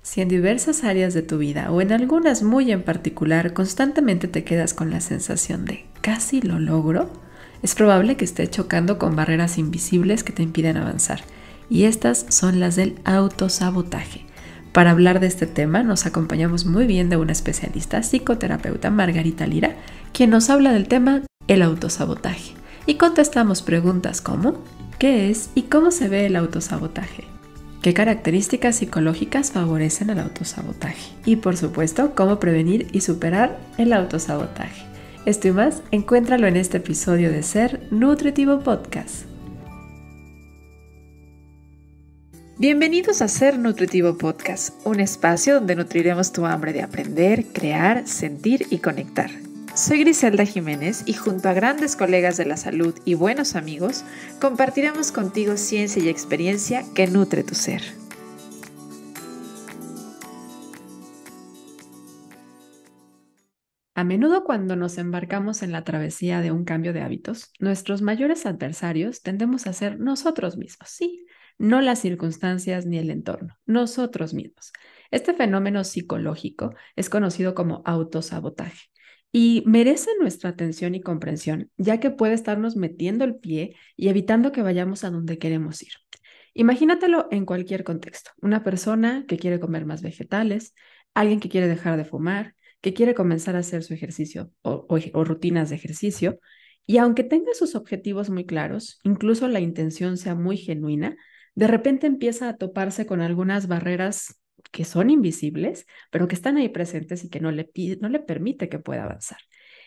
Si en diversas áreas de tu vida o en algunas muy en particular constantemente te quedas con la sensación de casi lo logro, es probable que estés chocando con barreras invisibles que te impiden avanzar. Y estas son las del autosabotaje. Para hablar de este tema nos acompañamos muy bien de una especialista psicoterapeuta, Margarita Lira, quien nos habla del tema el autosabotaje. Y contestamos preguntas como ¿qué es y cómo se ve el autosabotaje? ¿Qué características psicológicas favorecen el autosabotaje? Y por supuesto, cómo prevenir y superar el autosabotaje. Esto y más, encuéntralo en este episodio de Ser Nutritivo Podcast. Bienvenidos a Ser Nutritivo Podcast, un espacio donde nutriremos tu hambre de aprender, crear, sentir y conectar. Soy Griselda Jiménez y junto a grandes colegas de la salud y buenos amigos, compartiremos contigo ciencia y experiencia que nutre tu ser. A menudo cuando nos embarcamos en la travesía de un cambio de hábitos, nuestros mayores adversarios tendemos a ser nosotros mismos, sí, no las circunstancias ni el entorno, nosotros mismos. Este fenómeno psicológico es conocido como autosabotaje y merece nuestra atención y comprensión, ya que puede estarnos metiendo el pie y evitando que vayamos a donde queremos ir. Imagínatelo en cualquier contexto. Una persona que quiere comer más vegetales, alguien que quiere dejar de fumar, que quiere comenzar a hacer su ejercicio o rutinas de ejercicio, y aunque tenga sus objetivos muy claros, incluso la intención sea muy genuina, de repente empieza a toparse con algunas barreras que son invisibles, pero que están ahí presentes y que no le permite que pueda avanzar.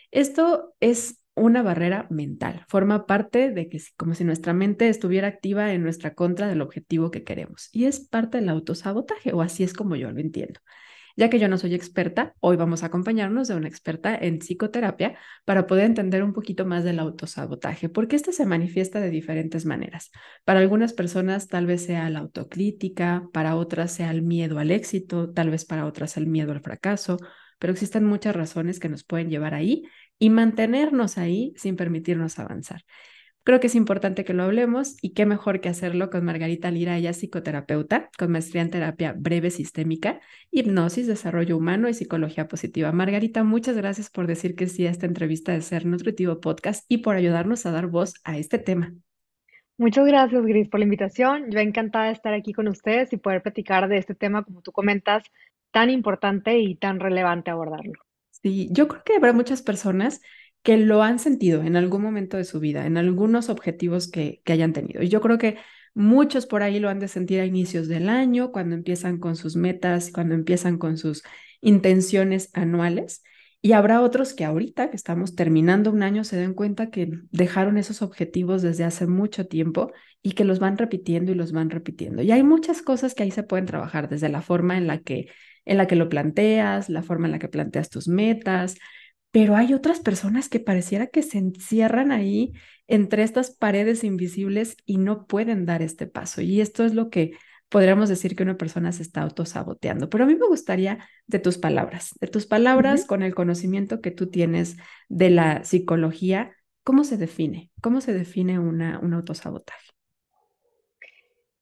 Esto es una barrera mental, forma parte de que como si nuestra mente estuviera activa en nuestra contra del objetivo que queremos y es parte del autosabotaje o así es como yo lo entiendo. Ya que yo no soy experta, hoy vamos a acompañarnos de una experta en psicoterapia para poder entender un poquito más del autosabotaje, porque este se manifiesta de diferentes maneras. Para algunas personas tal vez sea la autocrítica, para otras sea el miedo al éxito, tal vez para otras el miedo al fracaso, pero existen muchas razones que nos pueden llevar ahí y mantenernos ahí sin permitirnos avanzar. Creo que es importante que lo hablemos y qué mejor que hacerlo con Margarita Lira, ella es psicoterapeuta con maestría en terapia breve sistémica, hipnosis, desarrollo humano y psicología positiva. Margarita, muchas gracias por decir que sí a esta entrevista de Ser Nutritivo Podcast y por ayudarnos a dar voz a este tema. Muchas gracias, Gris, por la invitación. Yo encantada de estar aquí con ustedes y poder platicar de este tema, como tú comentas, tan importante y tan relevante abordarlo. Sí, yo creo que habrá muchas personas que lo han sentido en algún momento de su vida, en algunos objetivos que hayan tenido. Y yo creo que muchos por ahí lo han de sentir a inicios del año, cuando empiezan con sus metas, cuando empiezan con sus intenciones anuales. Y habrá otros que ahorita que estamos terminando un año se den cuenta que dejaron esos objetivos desde hace mucho tiempo y que los van repitiendo y los van repitiendo. Y hay muchas cosas que ahí se pueden trabajar, desde la forma en la que lo planteas, la forma en la que planteas tus metas, pero hay otras personas que pareciera que se encierran ahí entre estas paredes invisibles y no pueden dar este paso. Y esto es lo que podríamos decir que una persona se está autosaboteando. Pero a mí me gustaría de tus palabras Ujú. con el conocimiento que tú tienes de la psicología, ¿cómo se define? ¿Cómo se define un autosabotaje?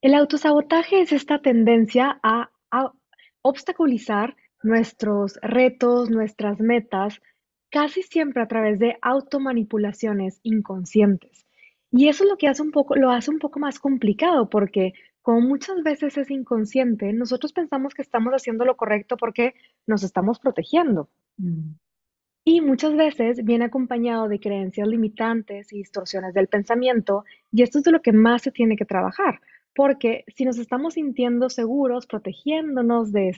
El autosabotaje es esta tendencia a obstaculizar nuestros retos, nuestras metas, casi siempre a través de automanipulaciones inconscientes. Y eso es lo que lo hace un poco más complicado, porque como muchas veces es inconsciente, nosotros pensamos que estamos haciendo lo correcto porque nos estamos protegiendo. Mm. Y muchas veces viene acompañado de creencias limitantes y distorsiones del pensamiento, y esto es de lo que más se tiene que trabajar, porque si nos estamos sintiendo seguros, protegiéndonos de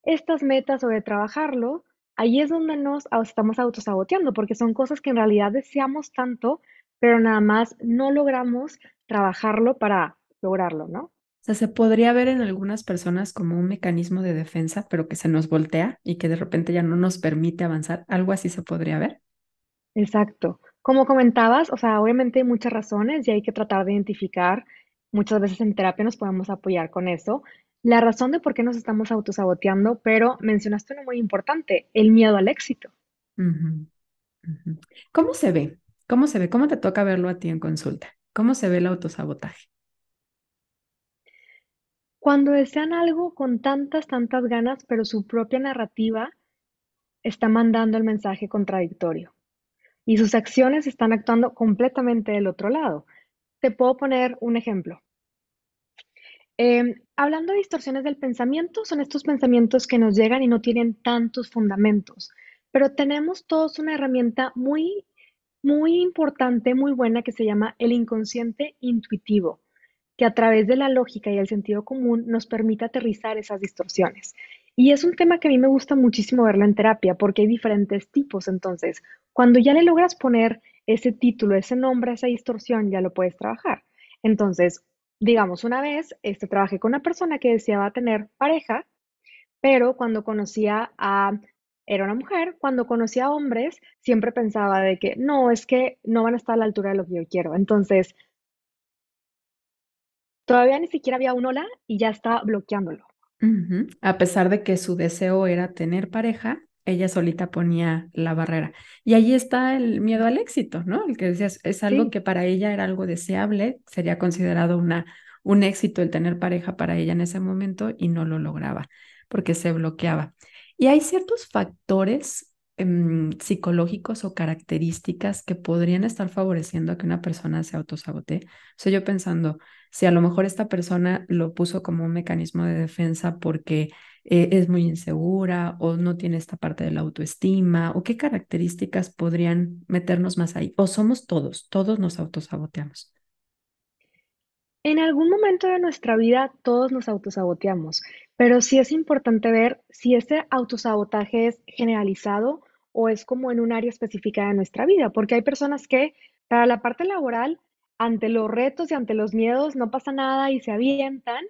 estas metas o de trabajarlo, ahí es donde estamos autosaboteando, porque son cosas que en realidad deseamos tanto, pero nada más no logramos trabajarlo para lograrlo, ¿no? O sea, se podría ver en algunas personas como un mecanismo de defensa, pero que se nos voltea y que de repente ya no nos permite avanzar. Algo así se podría ver. Exacto. Como comentabas, o sea, obviamente hay muchas razones y hay que tratar de identificar. Muchas veces en terapia nos podemos apoyar con eso. La razón de por qué nos estamos autosaboteando, pero mencionaste uno muy importante, el miedo al éxito. Ujú, ujú. ¿Cómo se ve? ¿Cómo se ve? ¿Cómo te toca verlo a ti en consulta? ¿Cómo se ve el autosabotaje? Cuando desean algo con tantas, tantas ganas, pero su propia narrativa está mandando el mensaje contradictorio y sus acciones están actuando completamente del otro lado. Te puedo poner un ejemplo. Hablando de distorsiones del pensamiento, son estos pensamientos que nos llegan y no tienen tantos fundamentos, pero tenemos todos una herramienta muy, muy importante, muy buena que se llama el inconsciente intuitivo, que a través de la lógica y el sentido común nos permite aterrizar esas distorsiones. Y es un tema que a mí me gusta muchísimo verlo en terapia porque hay diferentes tipos. Entonces, cuando ya le logras poner ese título, ese nombre a esa distorsión, ya lo puedes trabajar. Entonces, digamos, una vez trabajé con una persona que deseaba tener pareja, pero cuando conocía a, era una mujer, cuando conocía a hombres, siempre pensaba de que no, es que no van a estar a la altura de lo que yo quiero. Entonces, todavía ni siquiera había un hola y ya estaba bloqueándolo. Ujú. A pesar de que su deseo era tener pareja, ella solita ponía la barrera. Y ahí está el miedo al éxito, ¿no? El que decías, es algo Sí, que para ella era algo deseable, sería considerado un éxito el tener pareja para ella en ese momento y no lo lograba porque se bloqueaba. Y hay ciertos factores psicológicos o características que podrían estar favoreciendo a que una persona se autosabotee. O sea, yo pensando, si a lo mejor esta persona lo puso como un mecanismo de defensa porque es muy insegura o no tiene esta parte de la autoestima, o qué características podrían meternos más ahí, o somos todos, todos nos autosaboteamos. en algún momento de nuestra vida todos nos autosaboteamos, pero sí es importante ver si ese autosabotaje es generalizado o es como en un área específica de nuestra vida, porque hay personas que para la parte laboral, ante los retos y ante los miedos no pasa nada y se avientan,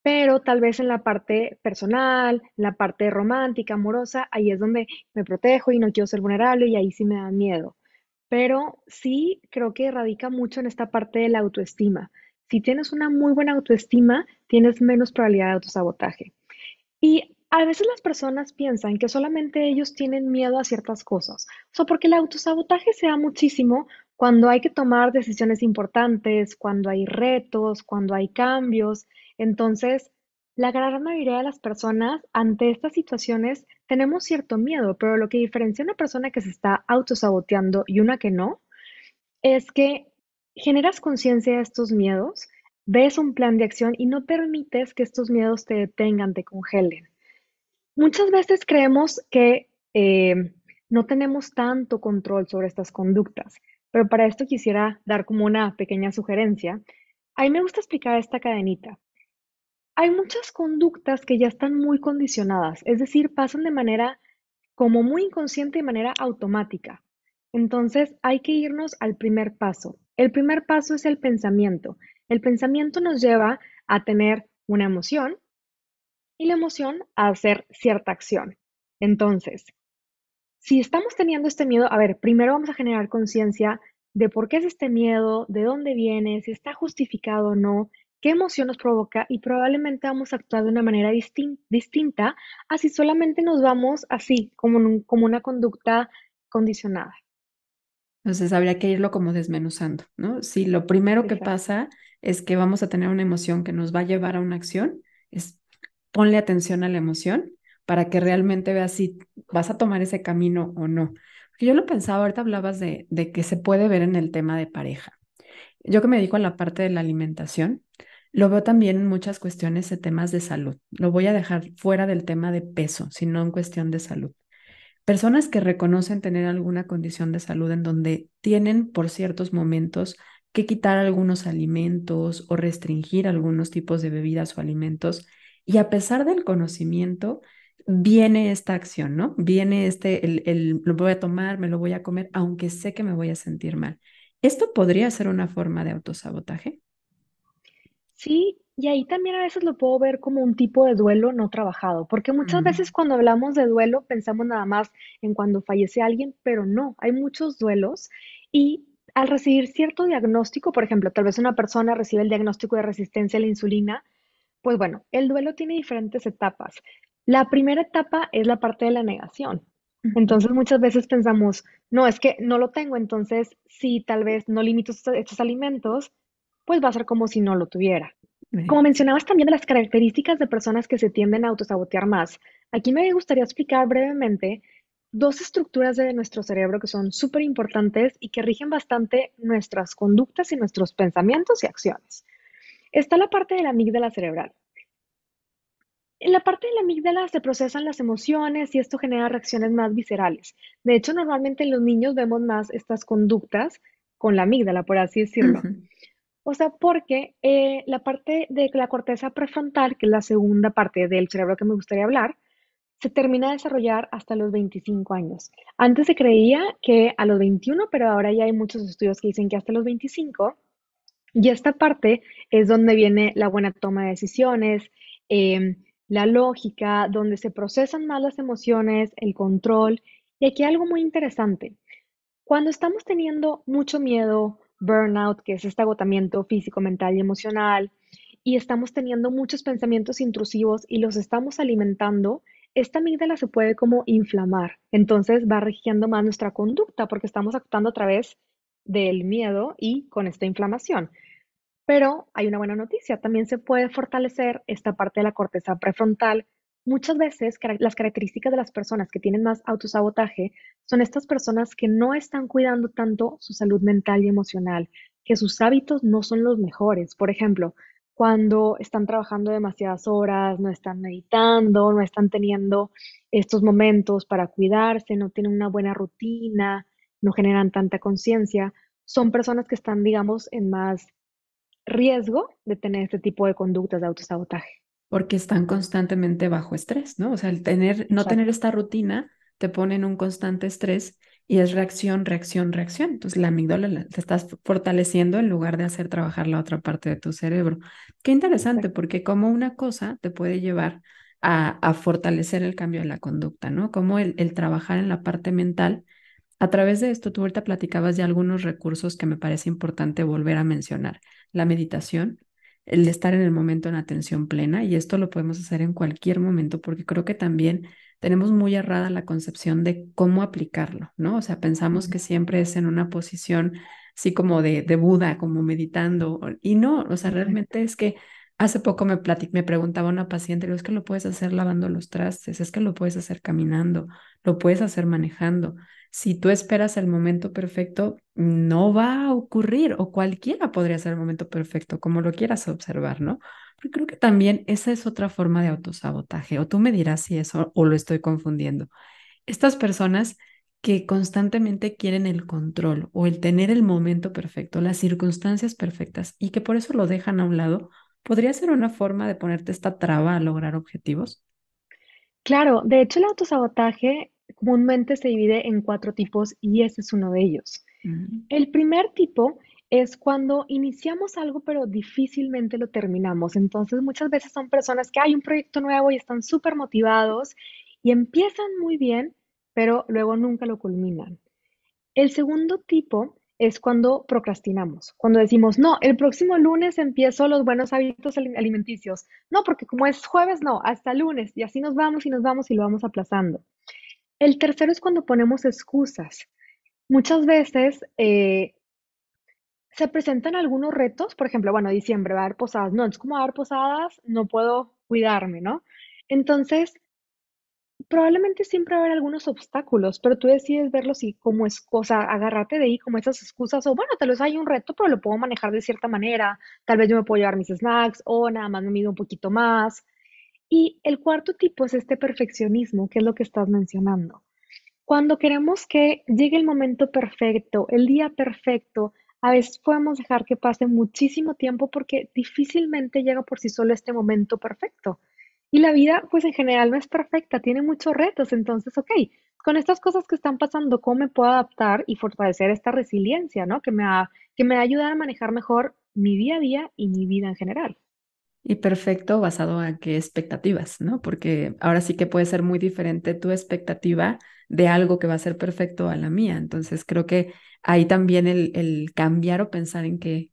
pero tal vez en la parte personal, en la parte romántica, amorosa, ahí es donde me protejo y no quiero ser vulnerable y ahí sí me da miedo. Pero sí creo que radica mucho en esta parte de la autoestima. Si tienes una muy buena autoestima, tienes menos probabilidad de autosabotaje. Y a veces las personas piensan que solamente ellos tienen miedo a ciertas cosas. O sea, porque el autosabotaje se da muchísimo cuando hay que tomar decisiones importantes, cuando hay retos, cuando hay cambios. Entonces, la gran mayoría de las personas ante estas situaciones tenemos cierto miedo, pero lo que diferencia a una persona que se está autosaboteando y una que no, es que generas conciencia de estos miedos, ves un plan de acción y no permites que estos miedos te detengan, te congelen. Muchas veces creemos que no tenemos tanto control sobre estas conductas, pero para esto quisiera dar como una pequeña sugerencia. A mí me gusta explicar esta cadenita. Hay muchas conductas que ya están muy condicionadas, es decir, pasan de manera como muy inconsciente y de manera automática. Entonces hay que irnos al primer paso. El primer paso es el pensamiento. El pensamiento nos lleva a tener una emoción y la emoción a hacer cierta acción. Entonces, si estamos teniendo este miedo, a ver, primero vamos a generar conciencia de por qué es este miedo, de dónde viene, si está justificado o no, qué emoción nos provoca y probablemente vamos a actuar de una manera distinta a si solamente nos vamos así, como una conducta condicionada. Entonces habría que irlo como desmenuzando, ¿no? Si lo primero que Exacto. pasa es que vamos a tener una emoción que nos va a llevar a una acción, es ponle atención a la emoción para que realmente veas si vas a tomar ese camino o no. Porque yo lo pensaba, ahorita hablabas de que se puede ver en el tema de pareja. Yo que me dedico a la parte de la alimentación, lo veo también en muchas cuestiones de temas de salud. Lo voy a dejar fuera del tema de peso, sino en cuestión de salud. Personas que reconocen tener alguna condición de salud en donde tienen por ciertos momentos que quitar algunos alimentos o restringir algunos tipos de bebidas o alimentos. Y a pesar del conocimiento, viene esta acción, ¿no? Viene lo voy a tomar, me lo voy a comer, aunque sé que me voy a sentir mal. ¿Esto podría ser una forma de autosabotaje? Sí, y ahí también a veces lo puedo ver como un tipo de duelo no trabajado, porque muchas veces Mm. cuando hablamos de duelo pensamos nada más en cuando fallece alguien, pero no, hay muchos duelos y al recibir cierto diagnóstico, por ejemplo, tal vez una persona recibe el diagnóstico de resistencia a la insulina, pues bueno, el duelo tiene diferentes etapas. La primera etapa es la parte de la negación. Ujú. Entonces muchas veces pensamos, no, es que no lo tengo, entonces si tal vez no limito estos alimentos, pues va a ser como si no lo tuviera. Como mencionabas también de las características de personas que se tienden a autosabotear más, aquí me gustaría explicar brevemente dos estructuras de nuestro cerebro que son súper importantes y que rigen bastante nuestras conductas y nuestros pensamientos y acciones. Está la parte de la amígdala cerebral. En la parte de la amígdala se procesan las emociones y esto genera reacciones más viscerales. De hecho, normalmente en los niños vemos más estas conductas con la amígdala, por así decirlo. Ujú. O sea, porque la parte de la corteza prefrontal, que es la segunda parte del cerebro que me gustaría hablar, se termina de desarrollar hasta los 25 años. Antes se creía que a los 21, pero ahora ya hay muchos estudios que dicen que hasta los 25. Y esta parte es donde viene la buena toma de decisiones, la lógica, donde se procesan más las emociones, el control. Y aquí hay algo muy interesante. Cuando estamos teniendo mucho miedo, burnout, que es este agotamiento físico, mental y emocional, y estamos teniendo muchos pensamientos intrusivos y los estamos alimentando, esta amígdala se puede como inflamar. Entonces va rigiendo más nuestra conducta porque estamos actuando a través del miedo y con esta inflamación. Pero hay una buena noticia, también se puede fortalecer esta parte de la corteza prefrontal. Muchas veces las características de las personas que tienen más autosabotaje son estas personas que no están cuidando tanto su salud mental y emocional, que sus hábitos no son los mejores. Por ejemplo, cuando están trabajando demasiadas horas, no están meditando, no están teniendo estos momentos para cuidarse, no tienen una buena rutina, no generan tanta conciencia, son personas que están, digamos, en más riesgo de tener este tipo de conductas de autosabotaje. Porque están constantemente bajo estrés, ¿no? O sea, no tener Exacto. esta rutina te pone en un constante estrés y es reacción, reacción, reacción. Entonces la amígdala te estás fortaleciendo en lugar de hacer trabajar la otra parte de tu cerebro. Qué interesante, Exacto. porque como una cosa te puede llevar a fortalecer el cambio de la conducta, ¿no? Como el trabajar en la parte mental. A través de esto, tú ahorita platicabas de algunos recursos que me parece importante volver a mencionar. La meditación, el estar en el momento en atención plena, y esto lo podemos hacer en cualquier momento, porque creo que también tenemos muy errada la concepción de cómo aplicarlo, ¿no? O sea, pensamos Ujú. que siempre es en una posición así como de Buda, como meditando, y no, o sea, Exacto. realmente es que hace poco me preguntaba una paciente, digo, es que lo puedes hacer lavando los trastes, es que lo puedes hacer caminando, lo puedes hacer manejando. Si tú esperas el momento perfecto, no va a ocurrir o cualquiera podría ser el momento perfecto, como lo quieras observar, ¿no? Pero creo que también esa es otra forma de autosabotaje, o tú me dirás si eso o lo estoy confundiendo. Estas personas que constantemente quieren el control o el tener el momento perfecto, las circunstancias perfectas y que por eso lo dejan a un lado, podría ser una forma de ponerte esta traba a lograr objetivos. Claro, de hecho el autosabotaje comúnmente se divide en cuatro tipos y ese es uno de ellos. Mm. El primer tipo es cuando iniciamos algo pero difícilmente lo terminamos. Entonces muchas veces son personas que hay un proyecto nuevo y están súper motivados y empiezan muy bien, pero luego nunca lo culminan. El segundo tipo es cuando procrastinamos, cuando decimos, no, el próximo lunes empiezo los buenos hábitos alimenticios. No, porque como es jueves, no, hasta lunes. Y así nos vamos y nos vamos y lo vamos aplazando. El tercero es cuando ponemos excusas. Muchas veces se presentan algunos retos, por ejemplo, bueno, diciembre va a haber posadas. No, es como va a haber posadas, no puedo cuidarme, ¿no? Entonces, probablemente siempre va a haber algunos obstáculos, pero tú decides verlos y como es cosa, agarrarte de ahí como esas excusas, o bueno, tal vez hay un reto, pero lo puedo manejar de cierta manera, tal vez yo me puedo llevar mis snacks, o nada más me mido un poquito más. Y el cuarto tipo es este perfeccionismo, que es lo que estás mencionando. Cuando queremos que llegue el momento perfecto, el día perfecto, a veces podemos dejar que pase muchísimo tiempo porque difícilmente llega por sí solo este momento perfecto. Y la vida, pues en general no es perfecta, tiene muchos retos. Entonces, ok, con estas cosas que están pasando, ¿cómo me puedo adaptar y fortalecer esta resiliencia, ¿no? Que me va a ayudar a manejar mejor mi día a día y mi vida en general. Y perfecto basado a qué expectativas, ¿no? Porque ahora sí que puede ser muy diferente tu expectativa de algo que va a ser perfecto a la mía. Entonces creo que ahí también el cambiar o pensar en que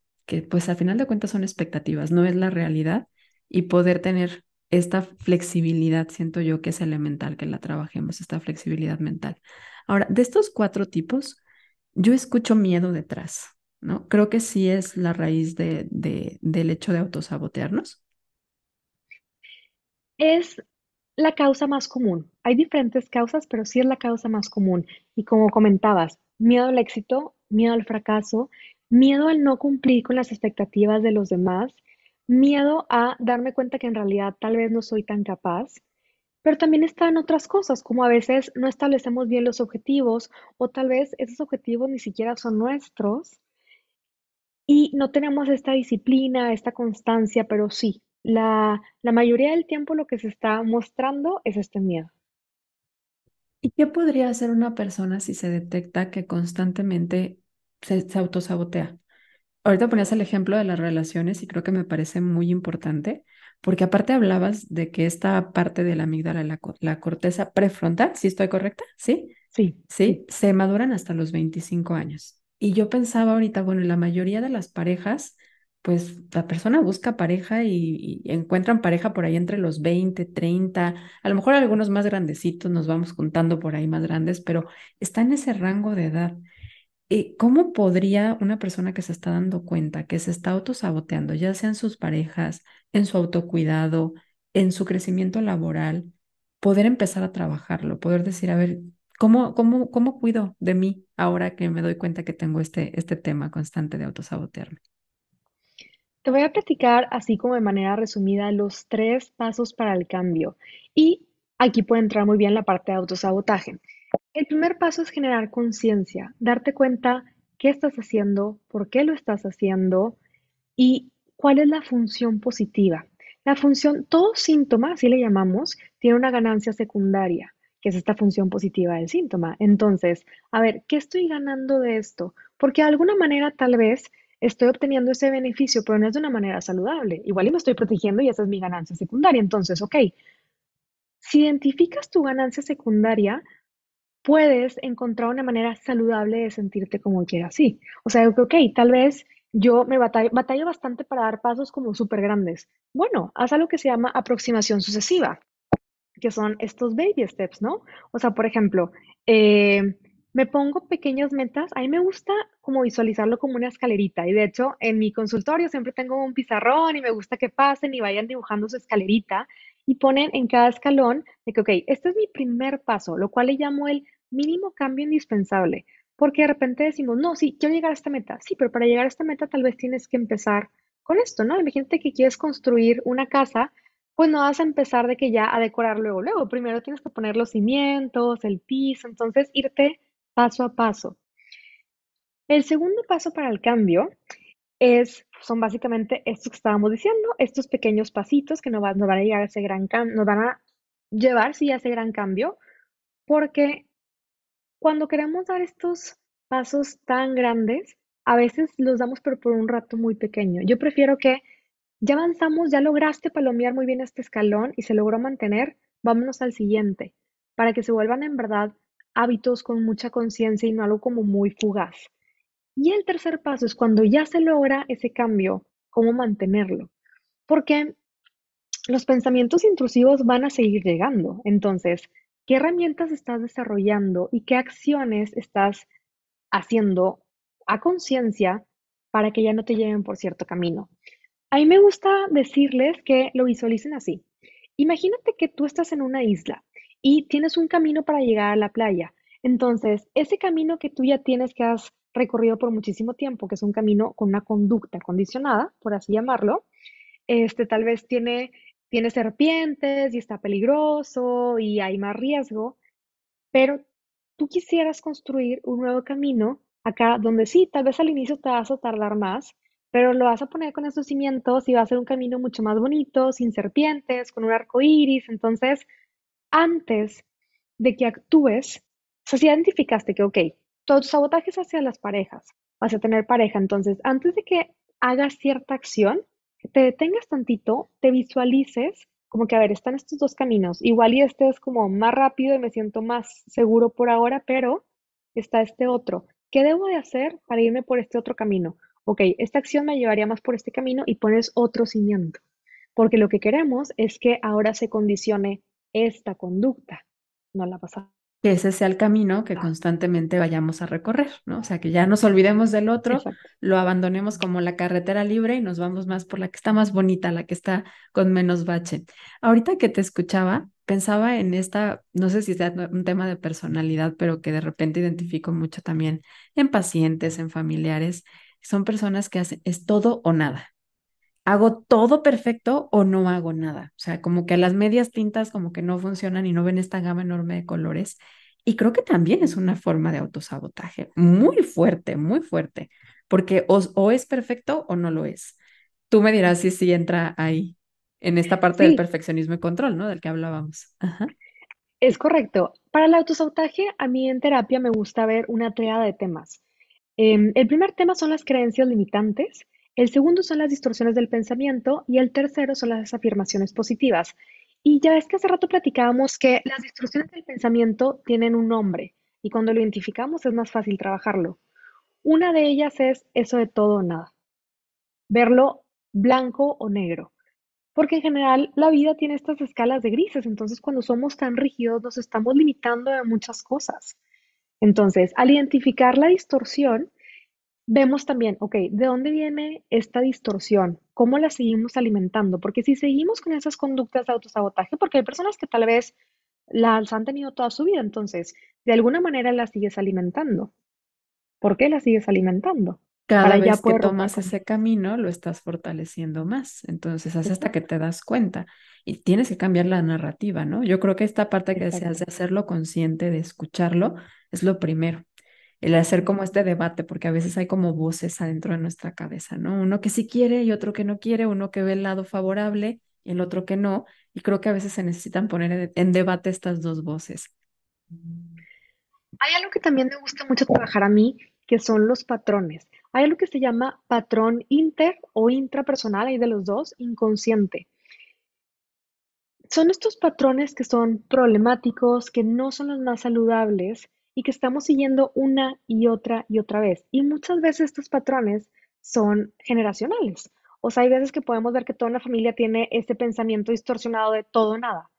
pues al final de cuentas son expectativas, no es la realidad y poder tener esta flexibilidad, siento yo que es elemental que la trabajemos, esta flexibilidad mental. Ahora, de estos cuatro tipos, yo escucho miedo detrás. ¿no? Creo que sí es la raíz del hecho de autosabotearnos. Es la causa más común. Hay diferentes causas, pero sí es la causa más común. Y como comentabas, miedo al éxito, miedo al fracaso, miedo al no cumplir con las expectativas de los demás, miedo a darme cuenta que en realidad tal vez no soy tan capaz, pero también están otras cosas, como a veces no establecemos bien los objetivos o tal vez esos objetivos ni siquiera son nuestros y no tenemos esta disciplina, esta constancia, pero sí, la mayoría del tiempo lo que se está mostrando es este miedo. ¿Y qué podría hacer una persona si se detecta que constantemente se autosabotea? Ahorita ponías el ejemplo de las relaciones y creo que me parece muy importante, porque aparte hablabas de que esta parte de la amígdala, la corteza prefrontal, ¿sí estoy correcta? ¿Sí? Sí, Sí, sí. se maduran hasta los 25 años. Y yo pensaba ahorita, bueno, la mayoría de las parejas, pues la persona busca pareja y encuentran pareja por ahí entre los 20, 30, a lo mejor algunos más grandecitos, nos vamos juntando por ahí más grandes, pero está en ese rango de edad. ¿Cómo podría una persona que se está dando cuenta que se está autosaboteando, ya sea en sus parejas, en su autocuidado, en su crecimiento laboral, poder empezar a trabajarlo, poder decir, a ver, ¿cómo cuido de mí ahora que me doy cuenta que tengo este tema constante de autosabotearme? Te voy a platicar así como de manera resumida los 3 pasos para el cambio. Y aquí puede entrar muy bien la parte de autosabotaje. El primer paso es generar conciencia, darte cuenta qué estás haciendo, por qué lo estás haciendo y cuál es la función positiva. La función, todo síntoma, así le llamamos, tiene una ganancia secundaria, que es esta función positiva del síntoma. Entonces, a ver, ¿qué estoy ganando de esto? Porque de alguna manera tal vez estoy obteniendo ese beneficio, pero no es de una manera saludable. Igual y me estoy protegiendo y esa es mi ganancia secundaria. Entonces, ok, si identificas tu ganancia secundaria, puedes encontrar una manera saludable de sentirte como quieras, sí. O sea, ok, tal vez yo me batallo bastante para dar pasos como súper grandes. Bueno, haz algo que se llama aproximación sucesiva, que son estos baby steps, ¿no? O sea, por ejemplo, me pongo pequeñas metas. A mí me gusta como visualizarlo como una escalerita. Y de hecho, en mi consultorio siempre tengo un pizarrón y me gusta que pasen y vayan dibujando su escalerita y ponen en cada escalón de que, ok, este es mi primer paso, lo cual le llamo el mínimo cambio indispensable. Porque de repente decimos, no, sí, quiero llegar a esta meta. Sí, pero para llegar a esta meta tal vez tienes que empezar con esto, ¿no? Imagínate que quieres construir una casa, pues no vas a empezar de que ya a decorar luego, luego. Primero tienes que poner los cimientos, el piso, entonces irte paso a paso. El segundo paso para el cambio son básicamente estos que estábamos diciendo, estos pequeños pasitos que nos van a llegar a ese gran cambio, nos van a llevar, sí, a ese gran cambio, porque cuando queremos dar estos pasos tan grandes, a veces los damos pero por un rato muy pequeño. Yo prefiero que ya avanzamos, ya lograste palomear muy bien este escalón y se logró mantener, vámonos al siguiente, para que se vuelvan en verdad hábitos con mucha conciencia y no algo como muy fugaz. Y el tercer paso es cuando ya se logra ese cambio, cómo mantenerlo. Porque los pensamientos intrusivos van a seguir llegando. Entonces, ¿qué herramientas estás desarrollando y qué acciones estás haciendo a conciencia para que ya no te lleven por cierto camino? A mí me gusta decirles que lo visualicen así. Imagínate que tú estás en una isla y tienes un camino para llegar a la playa. Entonces, ese camino que tú ya tienes, que has recorrido por muchísimo tiempo, que es un camino con una conducta condicionada, por así llamarlo, tal vez tiene serpientes y está peligroso y hay más riesgo, pero tú quisieras construir un nuevo camino acá donde sí, tal vez al inicio te vas a tardar más, pero lo vas a poner con estos cimientos y va a ser un camino mucho más bonito, sin serpientes, con un arco iris. Entonces, antes de que actúes, o sea, si identificaste que, ok, tu sabotaje es hacia las parejas, vas a tener pareja, entonces, antes de que hagas cierta acción, que te detengas tantito, te visualices como que, a ver, están estos dos caminos, igual y este es como más rápido y me siento más seguro por ahora, pero está este otro. ¿Qué debo de hacer para irme por este otro camino? Ok, esta acción me llevaría más por este camino y pones otro cimiento, porque lo que queremos es que ahora se condicione esta conducta, no la pasada. que ese sea el camino que constantemente vayamos a recorrer, ¿no? O sea, que ya nos olvidemos del otro, Exacto. lo abandonemos como la carretera libre y nos vamos más por la que está más bonita, la que está con menos bache. Ahorita que te escuchaba, pensaba en esta, no sé si sea un tema de personalidad, pero que de repente identifico mucho también en pacientes, en familiares. Son personas que hacen, es todo o nada. ¿Hago todo perfecto o no hago nada? O sea, como que las medias tintas como que no funcionan y no ven esta gama enorme de colores. Y creo que también es una forma de autosabotaje muy fuerte, porque o es perfecto o no lo es. Tú me dirás si sí entra ahí, en esta parte del Sí, perfeccionismo y control, ¿no? Del que hablábamos. Ajá. es correcto. Para el autosabotaje, a mí en terapia me gusta ver una triada de temas. El primer tema son las creencias limitantes, el segundo son las distorsiones del pensamiento y el tercero son las afirmaciones positivas. Y ya ves que hace rato platicábamos que las distorsiones del pensamiento tienen un nombre y cuando lo identificamos es más fácil trabajarlo. Una de ellas es eso de todo o nada, verlo blanco o negro. Porque en general la vida tiene estas escalas de grises, entonces cuando somos tan rígidos nos estamos limitando de muchas cosas. Entonces, al identificar la distorsión, vemos también, ok, ¿de dónde viene esta distorsión? ¿Cómo la seguimos alimentando? Porque si seguimos con esas conductas de autosabotaje, porque hay personas que tal vez las han tenido toda su vida, entonces, de alguna manera las sigues alimentando. ¿Por qué las sigues alimentando? Cada Para ya vez que poder romper tomas con ese eso. camino, lo estás fortaleciendo más. Entonces, hace hasta que Exacto, te das cuenta y tienes que cambiar la narrativa, ¿no? Yo creo que esta parte que deseas exacto. de hacerlo consciente, de escucharlo, es lo primero. El hacer como este debate, porque a veces hay como voces adentro de nuestra cabeza, ¿no? Uno que sí quiere y otro que no quiere, uno que ve el lado favorable y el otro que no. Y creo que a veces se necesitan poner en debate estas dos voces. Hay algo que también me gusta mucho trabajar a mí, que son los patrones. Hay algo que se llama patrón inter o intrapersonal, hay de los dos, inconsciente. Son estos patrones que son problemáticos, que no son los más saludables y que estamos siguiendo una y otra vez. Y muchas veces estos patrones son generacionales. O sea, hay veces que podemos ver que toda una familia tiene este pensamiento distorsionado de todo o nada.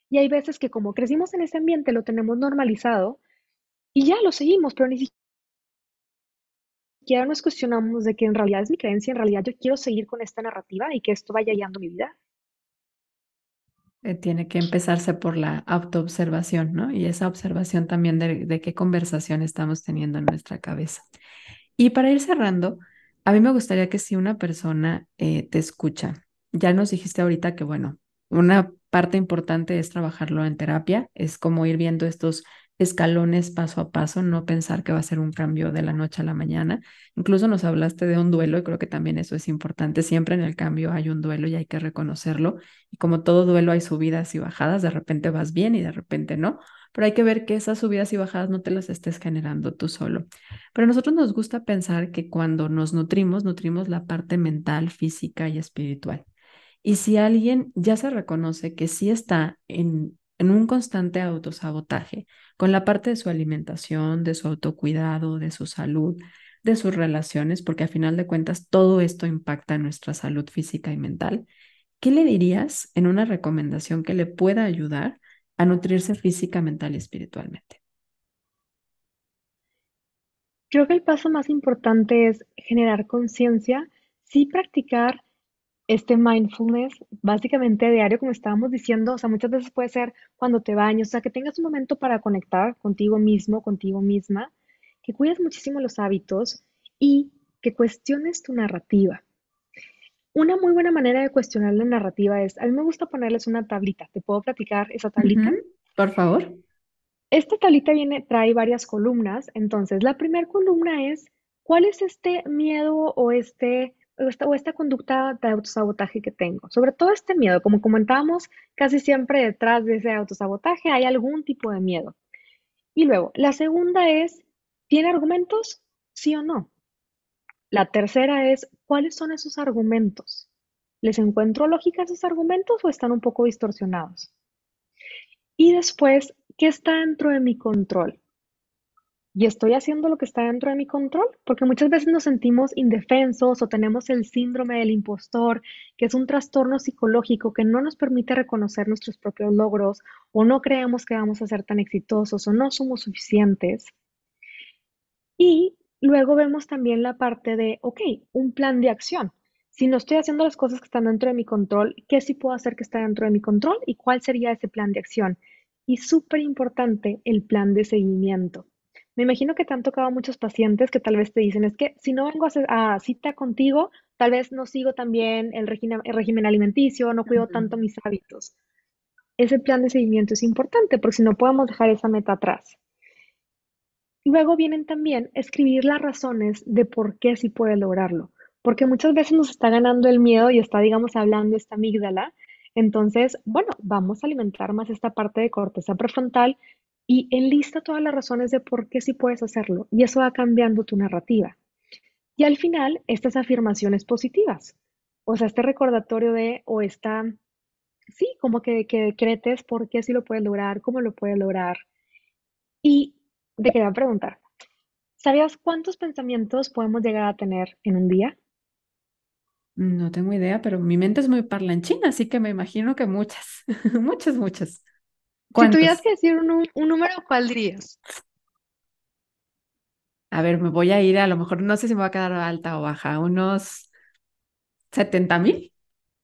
Y hay veces que como crecimos en ese ambiente lo tenemos normalizado y ya lo seguimos, pero ni siquiera nos cuestionamos de que en realidad es mi creencia, en realidad yo quiero seguir con esta narrativa y que esto vaya guiando mi vida. Tiene que empezarse por la autoobservación, ¿no? Y esa observación también de qué conversación estamos teniendo en nuestra cabeza. Y para ir cerrando, a mí me gustaría que si una persona te escucha, ya nos dijiste ahorita que, bueno, una parte importante es trabajarlo en terapia, es como ir viendo estos escalones paso a paso, no pensar que va a ser un cambio de la noche a la mañana. Incluso nos hablaste de un duelo y creo que también eso es importante. Siempre en el cambio hay un duelo y hay que reconocerlo. Y como todo duelo hay subidas y bajadas, de repente vas bien y de repente no, pero hay que ver que esas subidas y bajadas no te las estés generando tú solo. Pero a nosotros nos gusta pensar que cuando nos nutrimos, nutrimos la parte mental, física y espiritual. Y si alguien ya se reconoce que sí está en un constante autosabotaje con la parte de su alimentación, de su autocuidado, de su salud, de sus relaciones, porque a final de cuentas todo esto impacta en nuestra salud física y mental, ¿qué le dirías en una recomendación que le pueda ayudar a nutrirse física, mental y espiritualmente? Creo que el paso más importante es generar conciencia, sí practicar este mindfulness básicamente a diario, como estábamos diciendo, o sea, muchas veces puede ser cuando te bañas, o sea, que tengas un momento para conectar contigo mismo, contigo misma, que cuides muchísimo los hábitos y que cuestiones tu narrativa. Una muy buena manera de cuestionar la narrativa es, a mí me gusta ponerles una tablita. ¿Te puedo platicar esa tablita? Ujú. Por favor. Esta tablita trae varias columnas. Entonces, la primera columna es, ¿cuál es este miedo o esta conducta de autosabotaje que tengo? Sobre todo este miedo, como comentábamos, casi siempre detrás de ese autosabotaje hay algún tipo de miedo. Y luego, la segunda es, ¿tiene argumentos? ¿Sí o no? La tercera es, ¿cuáles son esos argumentos? ¿Les encuentro lógica a esos argumentos o están un poco distorsionados? Y después, ¿qué está dentro de mi control? y estoy haciendo lo que está dentro de mi control, porque muchas veces nos sentimos indefensos o tenemos el síndrome del impostor, que es un trastorno psicológico que no nos permite reconocer nuestros propios logros o no creemos que vamos a ser tan exitosos o no somos suficientes. Y luego vemos también la parte de, ok, un plan de acción. Si no estoy haciendo las cosas que están dentro de mi control, ¿qué sí puedo hacer que está dentro de mi control y cuál sería ese plan de acción? Y súper importante, el plan de seguimiento. Me imagino que te han tocado muchos pacientes que tal vez te dicen, es que si no vengo a cita contigo, tal vez no sigo también el régimen alimenticio, no cuido Ujú. tanto mis hábitos. Ese plan de seguimiento es importante porque si no podemos dejar esa meta atrás. Luego vienen también escribir las razones de por qué sí puede lograrlo, porque muchas veces nos está ganando el miedo y está, digamos, hablando esta amígdala. Entonces, bueno, vamos a alimentar más esta parte de corteza prefrontal y enlista todas las razones de por qué sí puedes hacerlo y eso va cambiando tu narrativa. Y al final, estas afirmaciones positivas, o sea, este recordatorio de, o esta, sí, como que decretes por qué sí lo puedes lograr, cómo lo puedes lograr. Y te quería preguntar, ¿sabías cuántos pensamientos podemos llegar a tener en un día? No tengo idea, pero mi mente es muy parlanchina, así que me imagino que muchas, muchas, muchas. Si tuvieras ¿Cuántos? que decir un número, ¿cuál dirías? A ver, me voy a ir, a lo mejor no sé si me va a quedar alta o baja, unos 70,000.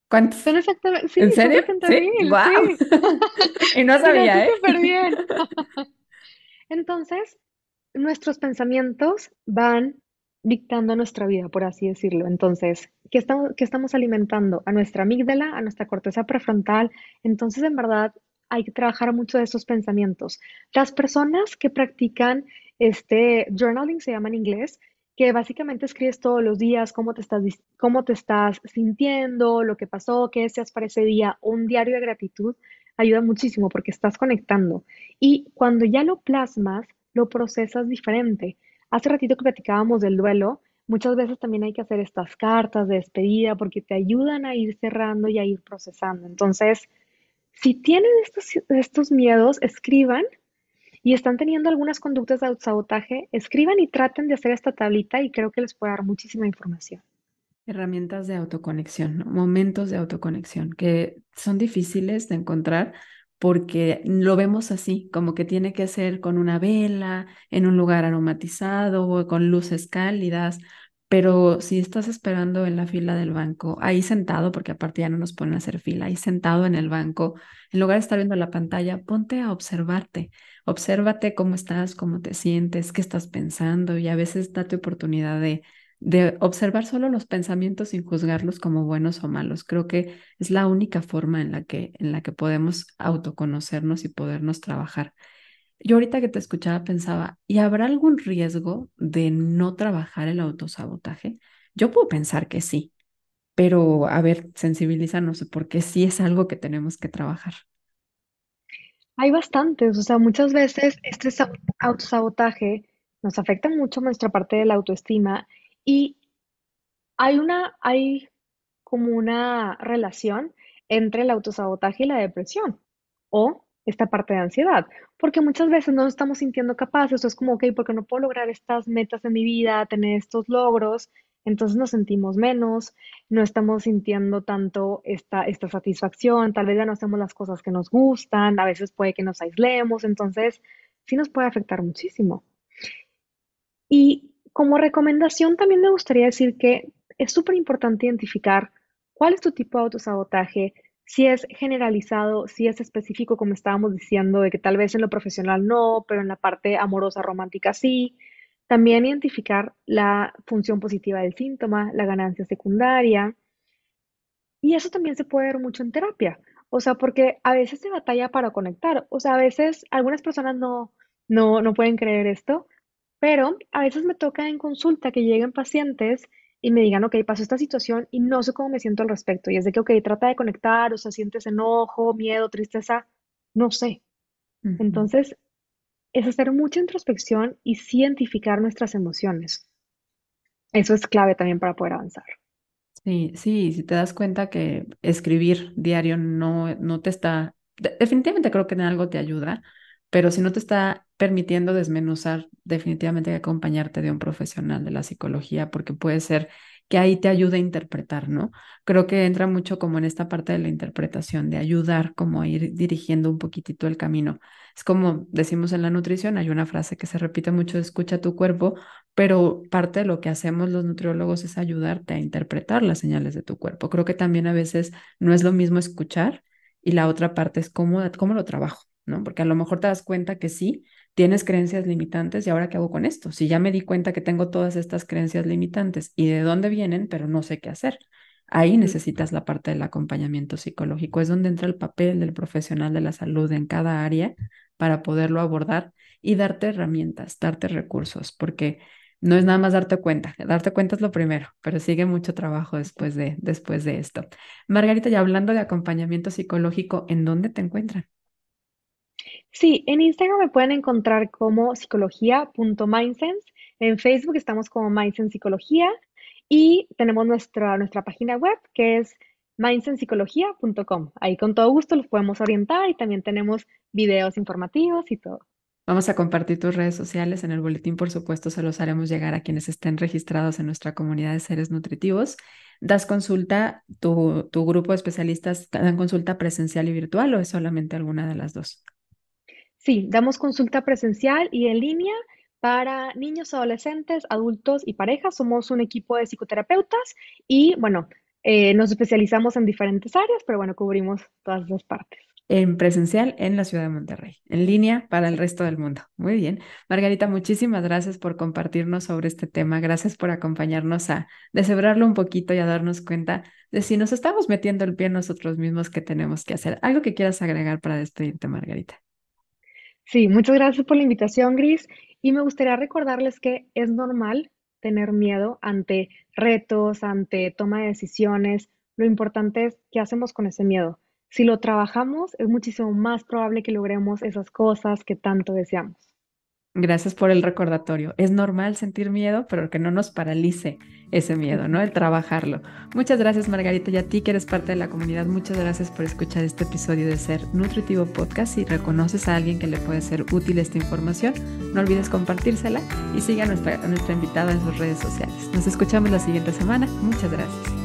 ¿Cuántos? Son exactamente, sí, ¿En son serio? 70 Sí, mil, wow. sí. Y no Atinaste sabía, ¿eh? súper bien. Entonces, nuestros pensamientos van dictando nuestra vida, por así decirlo. Entonces, qué estamos alimentando? A nuestra amígdala, a nuestra corteza prefrontal. Entonces, en verdad, hay que trabajar mucho de esos pensamientos. Las personas que practican este journaling, se llama en inglés, que básicamente escribes todos los días cómo te estás sintiendo, lo que pasó, qué deseas para ese día, un diario de gratitud, ayuda muchísimo porque estás conectando. Y cuando ya lo plasmas, lo procesas diferente. Hace ratito que platicábamos del duelo, muchas veces también hay que hacer estas cartas de despedida porque te ayudan a ir cerrando y a ir procesando. Entonces, si tienen estos miedos, escriban y están teniendo algunas conductas de autosabotaje, escriban y traten de hacer esta tablita y creo que les puede dar muchísima información. Herramientas de autoconexión, ¿no? Momentos de autoconexión que son difíciles de encontrar porque lo vemos así, como que tiene que ser con una vela, en un lugar aromatizado o con luces cálidas, pero si estás esperando en la fila del banco, ahí sentado, porque aparte ya no nos ponen a hacer fila, ahí sentado en el banco, en lugar de estar viendo la pantalla, ponte a observarte, obsérvate cómo estás, cómo te sientes, qué estás pensando y a veces date oportunidad de observar solo los pensamientos sin juzgarlos como buenos o malos. Creo que es la única forma en la que podemos autoconocernos y podernos trabajar. Yo ahorita que te escuchaba pensaba, ¿y habrá algún riesgo de no trabajar el autosabotaje? Yo puedo pensar que sí, pero a ver, sensibilízanos porque sí es algo que tenemos que trabajar. Hay bastantes, o sea, muchas veces este autosabotaje nos afecta mucho nuestra parte de la autoestima y hay como una relación entre el autosabotaje y la depresión o esta parte de ansiedad, porque muchas veces no nos estamos sintiendo capaces, o es como, ok, porque no puedo lograr estas metas en mi vida, tener estos logros, entonces nos sentimos menos, no estamos sintiendo tanto esta satisfacción, tal vez ya no hacemos las cosas que nos gustan, a veces puede que nos aislemos, entonces sí nos puede afectar muchísimo. Y como recomendación también me gustaría decir que es súper importante identificar cuál es tu tipo de autosabotaje, si es generalizado, si es específico, como estábamos diciendo, de que tal vez en lo profesional no, pero en la parte amorosa romántica sí. También identificar la función positiva del síntoma, la ganancia secundaria. Y eso también se puede ver mucho en terapia. O sea, porque a veces se batalla para conectar. O sea, a veces algunas personas no pueden creer esto, pero a veces me toca en consulta que lleguen pacientes y me digan, ok, pasó esta situación y no sé cómo me siento al respecto. Y es de que, ok, trata de conectar, o sea, sientes enojo, miedo, tristeza, no sé. Ujú. Entonces, es hacer mucha introspección y sí identificar nuestras emociones. Eso es clave también para poder avanzar. Sí, sí, si te das cuenta que escribir diario no te está, definitivamente creo que en algo te ayuda, pero si no te está permitiendo desmenuzar, definitivamente hay que acompañarte de un profesional de la psicología porque puede ser que ahí te ayude a interpretar, ¿no? Creo que entra mucho como en esta parte de la interpretación, de ayudar como a ir dirigiendo un poquitito el camino. Es como decimos en la nutrición, hay una frase que se repite mucho, escucha tu cuerpo, pero parte de lo que hacemos los nutriólogos es ayudarte a interpretar las señales de tu cuerpo. Creo que también a veces no es lo mismo escuchar y la otra parte es cómo lo trabajo, ¿no? Porque a lo mejor te das cuenta que sí, tienes creencias limitantes y ahora qué hago con esto. Si ya me di cuenta que tengo todas estas creencias limitantes y de dónde vienen, pero no sé qué hacer. Ahí Mm. necesitas la parte del acompañamiento psicológico. Es donde entra el papel del profesional de la salud en cada área para poderlo abordar y darte herramientas, darte recursos, porque no es nada más darte cuenta es lo primero, pero sigue mucho trabajo después de esto. Margarita, ya hablando de acompañamiento psicológico, ¿en dónde te encuentran? Sí, en Instagram me pueden encontrar como psicología.mindsense. En Facebook estamos como Mindsense Psicología y tenemos nuestra página web que es mindsense.psicología.com. Ahí con todo gusto los podemos orientar y también tenemos videos informativos y todo. Vamos a compartir tus redes sociales en el boletín, por supuesto, se los haremos llegar a quienes estén registrados en nuestra comunidad de seres nutritivos. ¿Das consulta, tu grupo de especialistas dan consulta presencial y virtual o es solamente alguna de las dos? Sí, damos consulta presencial y en línea para niños, adolescentes, adultos y parejas. Somos un equipo de psicoterapeutas y bueno, nos especializamos en diferentes áreas, pero bueno, cubrimos todas esas partes. En presencial en la ciudad de Monterrey, en línea para el resto del mundo. Muy bien. Margarita, muchísimas gracias por compartirnos sobre este tema. Gracias por acompañarnos a deshebrarlo un poquito y a darnos cuenta de si nos estamos metiendo el pie nosotros mismos, qué tenemos que hacer. ¿Algo que quieras agregar para despedirte, Margarita? Sí, muchas gracias por la invitación, Gris. Y me gustaría recordarles que es normal tener miedo ante retos, ante toma de decisiones. Lo importante es qué hacemos con ese miedo. Si lo trabajamos, es muchísimo más probable que logremos esas cosas que tanto deseamos. Gracias por el recordatorio. Es normal sentir miedo, pero que no nos paralice ese miedo, ¿no? El trabajarlo. Muchas gracias, Margarita, y a ti que eres parte de la comunidad. Muchas gracias por escuchar este episodio de Ser Nutritivo Podcast. Si reconoces a alguien que le puede ser útil esta información, no olvides compartírsela y siga a nuestra invitada en sus redes sociales. Nos escuchamos la siguiente semana. Muchas gracias.